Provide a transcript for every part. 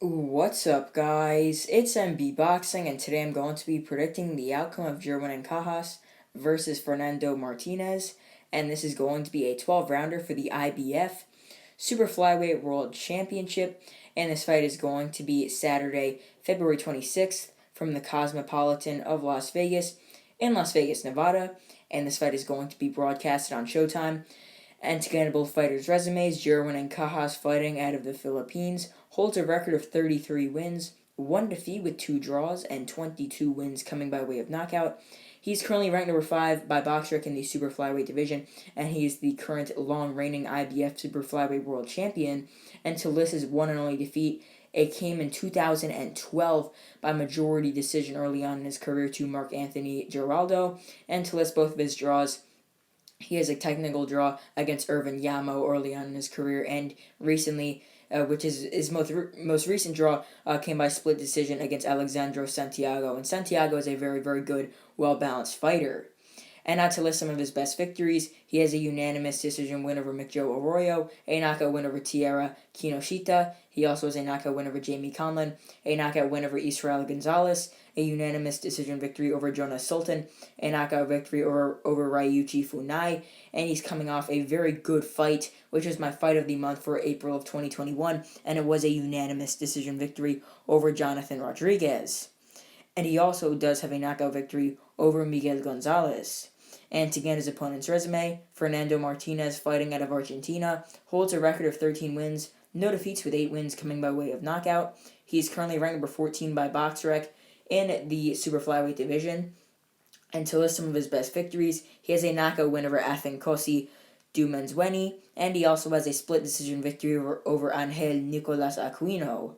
What's up, guys? It's MB Boxing, and today I'm going to be predicting the outcome of Jerwin Ancajas versus Fernando Martinez, and this is going to be a 12-rounder for the IBF Super-Flyweight World Championship, and this fight is going to be Saturday, February 26th, from the Cosmopolitan of Las Vegas in Las Vegas, Nevada, and this fight is going to be broadcasted on Showtime. And to get into both fighters' resumes, Jerwin Ancajas, fighting out of the Philippines, holds a record of 33 wins, 1 defeat with 2 draws, and 22 wins coming by way of knockout. He's currently ranked number 5 by BoxRec in the Super Flyweight division, and he is the current long-reigning IBF Super Flyweight World Champion. And to list his one and only defeat, it came in 2012 by majority decision early on in his career to Mark Anthony Giraldo. And to list both of his draws, he has a technical draw against Irvin Yamo early on in his career, and recently, which is his most recent draw, came by split decision against Alexandro Santiago. And Santiago is a very, very good, well-balanced fighter. And not to list some of his best victories, he has a unanimous decision win over McJoe Arroyo, a knockout win over Tierra Kinoshita. He also has a knockout win over Jamie Conlon, a knockout win over Israel Gonzalez, a unanimous decision victory over Jonas Sultan, a knockout victory over Ryuichi Funai, and he's coming off a very good fight, which was my fight of the month for April of 2021, and it was a unanimous decision victory over Jonathan Rodriguez. And he also does have a knockout victory over Miguel Gonzalez. And to get his opponent's resume, Fernando Martinez, fighting out of Argentina, holds a record of 13 wins, no defeats with 8 wins coming by way of knockout. He's currently ranked number 14 by BoxRec in the Super Flyweight division. And to list some of his best victories, he has a knockout win over Athenkosi Dumenzweni, and he also has a split decision victory over Angel Nicolas Aquino.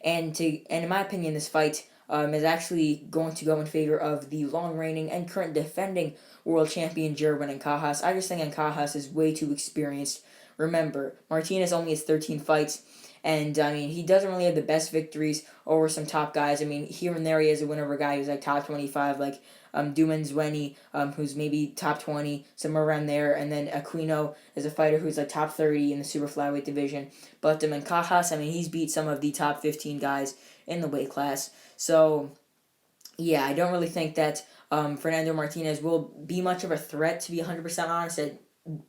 And in my opinion, this fight is actually going to go in favor of the long-reigning and current defending world champion Jerwin Ancajas. I just think Ancajas is way too experienced. Remember, Martinez only has 13 fights, and I mean, he doesn't really have the best victories over some top guys. I mean, here and there he has a win over a guy who's like top 25, like Dumenzweni, who's maybe top 20, somewhere around there. And then Aquino is a fighter who's like top 30 in the super flyweight division. But Ancajas, I mean, he's beat some of the top 15 guys in the weight class. So, yeah, I don't really think that Fernando Martinez will be much of a threat, to be 100% honest, at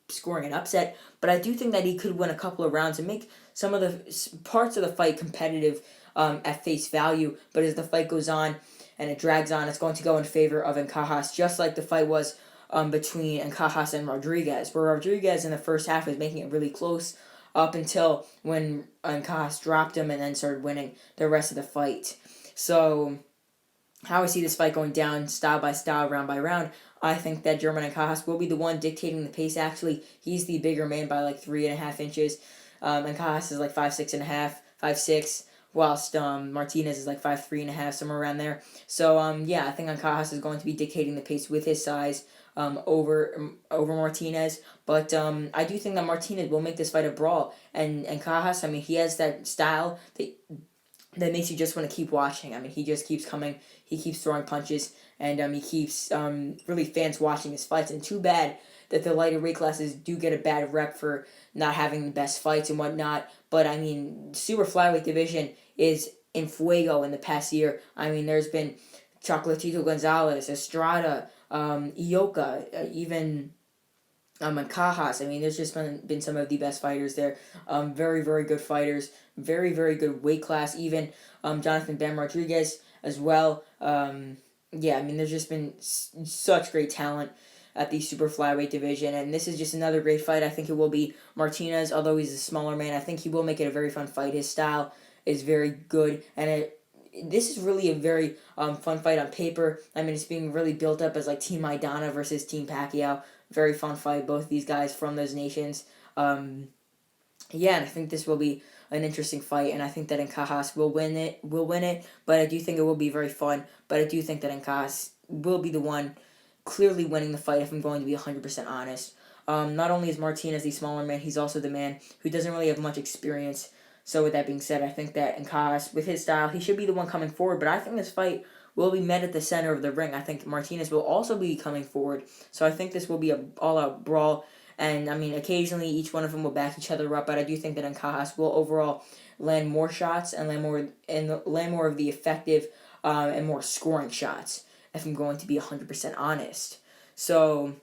scoring an upset. But I do think that he could win a couple of rounds and make some of the parts of the fight competitive at face value. But as the fight goes on and it drags on, it's going to go in favor of Ancajas, just like the fight was between Ancajas and Rodriguez, where Rodriguez in the first half was making it really close up until when Ancajas dropped him and then started winning the rest of the fight. So, how I see this fight going down, style by style, round by round, I think that Jerwin Ancajas will be the one dictating the pace. Actually, he's the bigger man by like 3.5 inches. Ancajas is like 5'6.5", 5'6", whilst Martinez is like 5'3.5", somewhere around there. So yeah, I think Ancajas is going to be dictating the pace with his size over Martinez. But I do think that Martinez will make this fight a brawl. And Ancajas, I mean, he has that style that makes you just want to keep watching. I mean, he just keeps coming, he keeps throwing punches, and he keeps really fans watching his fights. And too bad that the lighter weight classes do get a bad rep for not having the best fights and whatnot. But I mean, super flyweight division is in fuego in the past year. I mean, there's been Chocolatito Gonzalez, Estrada, Ioka, even Ancajas. I mean, there's just been some of the best fighters there. Very, very good fighters. Very, very good weight class. Even Jonathan Bam Rodriguez as well. Yeah, I mean, there's just been such great talent at the super flyweight division, and this is just another great fight. I think it will be Martinez, although he's a smaller man. I think he will make it a very fun fight. His style is very good, and this is really a very fun fight on paper. I mean, it's being really built up as like Team Maidana versus Team Pacquiao. Very fun fight, both these guys from those nations. Yeah, and I think this will be an interesting fight, and I think that Ancajas will win it. But I do think it will be very fun. But I do think that Ancajas will be the one clearly winning the fight, if I'm going to be 100% honest. Not only is Martinez the smaller man, he's also the man who doesn't really have much experience. So with that being said, I think that Ancajas, with his style, he should be the one coming forward. But I think this fight will be met at the center of the ring. I think Martinez will also be coming forward. So I think this will be an all-out brawl. And, I mean, occasionally each one of them will back each other up. But I do think that Ancajas will overall land more shots and land more of the effective and more scoring shots, if I'm going to be 100% honest. So,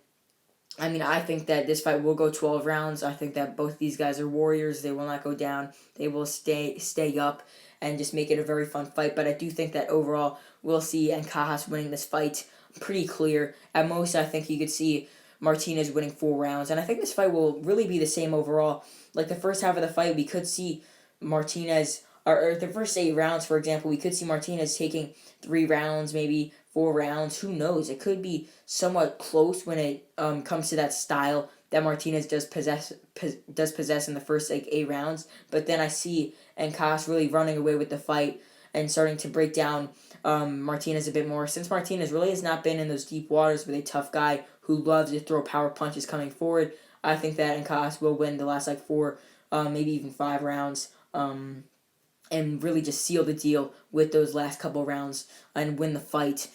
I mean, I think that this fight will go 12 rounds. I think that both these guys are warriors. They will not go down. They will stay up and just make it a very fun fight. But I do think that overall we'll see Ancajas winning this fight pretty clear. At most, I think you could see Martinez winning 4 rounds. And I think this fight will really be the same overall. Like the first half of the fight, we could see Martinez, or the first 8 rounds, for example, we could see Martinez taking 3 rounds, maybe 4 rounds. Who knows? It could be somewhat close when it comes to that style that Martinez does possess in the first 8 rounds. But then I see Ancajas really running away with the fight and starting to break down Martinez a bit more. Since Martinez really has not been in those deep waters with a tough guy who loves to throw power punches coming forward, I think that Ancajas will win the last 4, maybe even 5 rounds. And really just seal the deal with those last couple rounds and win the fight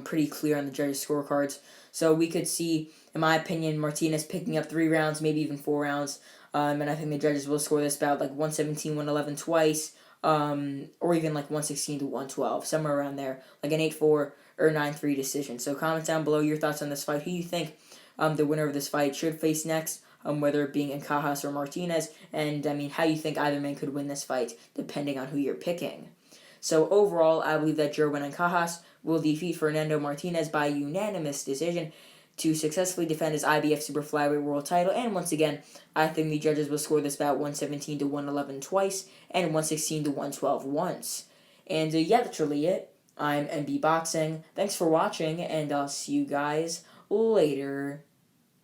pretty clear on the judges' scorecards. So we could see, in my opinion, Martinez picking up 3 rounds, maybe even 4 rounds. And I think the judges will score this bout 117, 111 twice, or even 116 to 112, somewhere around there, an 8-4 or 9-3 decision. So comment down below your thoughts on this fight. Who you think the winner of this fight should face next? Whether it being Ancajas or Martinez, and I mean how you think either man could win this fight, depending on who you're picking. So overall, I believe that Jerwin Ancajas will defeat Fernando Martinez by unanimous decision to successfully defend his IBF Super-Flyweight world title, and once again, I think the judges will score this bout 117 to 111 twice, and 116 to 112 once. And yeah, that's really it. I'm MB Boxing. Thanks for watching, and I'll see you guys later.